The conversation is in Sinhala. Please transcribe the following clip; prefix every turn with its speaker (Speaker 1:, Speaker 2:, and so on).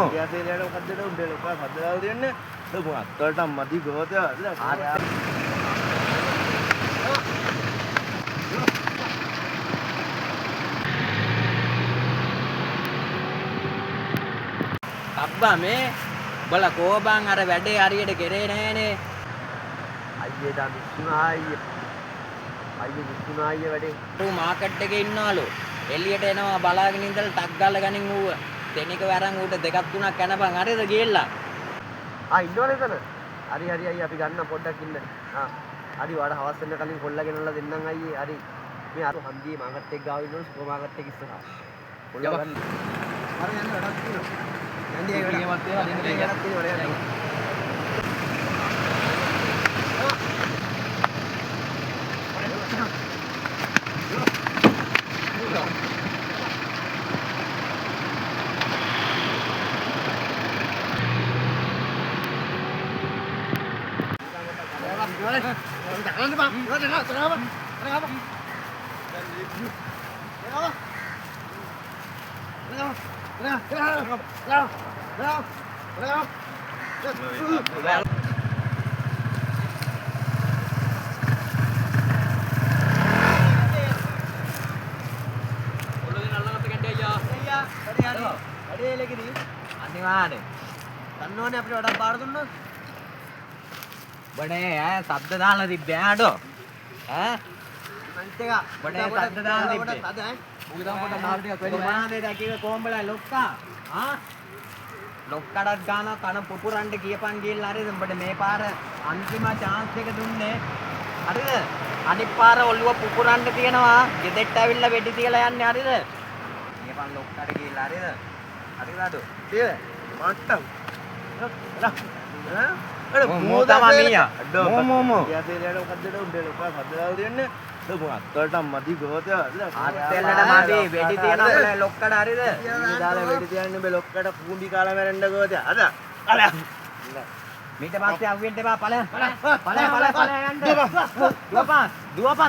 Speaker 1: මොමෝ.
Speaker 2: යාසෙලට මොකද්ද උඹේ ලොකා හදලා දෙන්නේ. ඔබ අත්තට මදි ගෝතය.
Speaker 3: අබ්බා මේ බල කෝබන් අර වැඩේ හරියට කරේ නෑනේ.
Speaker 2: අයියේ දා මිස්සුනා අයියේ. අයියේ මිස්සුනා අයියේ වැඩේ.
Speaker 3: ඌ මාකට් එකේ ඉන්නවලු. එළියට එනවා බලාගෙන ඉඳලා ටක් ගාලා ගනින් ඌව. දෙනික වරන් ඌට දෙකක් තුනක් කනපන් හරිද ගියලා.
Speaker 2: ඉන්නවනේ එතන. හරි අයියේ අපි ගන්න පොඩ්ඩක් ඉන්න. හරි වඩ හවස් වෙන කලින් කොල්ලා ගෙනල්ලා දෙන්නම් අයියේ. හරි. මේ අර හන්දියේ මාකට් එක ගාව ඉන්නවලු සුපර් මාකට් එක ඉස්සරහා. කොල්ලා ගන්න. හරි යන්නේ වැඩක් තියෙනවා. යන්නේ ඒ වැඩක් තියෙනවා. දෙන්න දෙයක් තියෙනවා නේද?
Speaker 3: අනිවාර්යෙන්.
Speaker 2: දන්නවනේ අපිට වඩා බාර දුන්නොත්.
Speaker 3: බඩේ ඈ සද්ද දාලා තිබ්බේ ඈඩෝ. ඈ
Speaker 2: අනිත් එක
Speaker 3: බඩේ සද්ද දාලා තිබ්බේ.
Speaker 2: අද ඈ. උගේ තම පොඩ්ඩක් නාල් ටිකක් වැඩි
Speaker 3: මොනවාද දැකීව කොම්බලා ලොක්කා. ලොක්කඩත් ගාන කන පුපුරන්න කියපන් ගිහලා හරිද උඹට මේ පාර අන්තිම chance එක දුන්නේ. හරිද? අනිත් පාර ඔළුව පුපුරන්න තියෙනවා. ගෙදෙට්ට ඇවිල්ලා වෙඩි තියලා යන්නේ හරිද? කියපන් ලොක්කඩ ගිහලා හරිද? හරිද අඩෝ?
Speaker 2: තියෙද? මට්ටම්.
Speaker 3: මොමෝ තමයි අඩෝ.
Speaker 1: මොමෝ.
Speaker 2: යාසෙලට මොකද්ද උඹේ ලොකා හදලා දෙන්නේ. ඔබ අත්තට මදි ගෝතය.
Speaker 3: අත්තෙල්ලට මදි වෙඩි තියනවා අපේ ලොක්කඩ හරිද?
Speaker 2: ඉතින් දාලා වෙඩි තියන්නේ උඹේ ලොක්කට කුඹි කාලා මැරෙන්න ගෝතය. අද.
Speaker 3: මීට පස්සේ අහුවෙන්න එපා ඵලයන්. ඵලයන් යන්න. දුවපන්.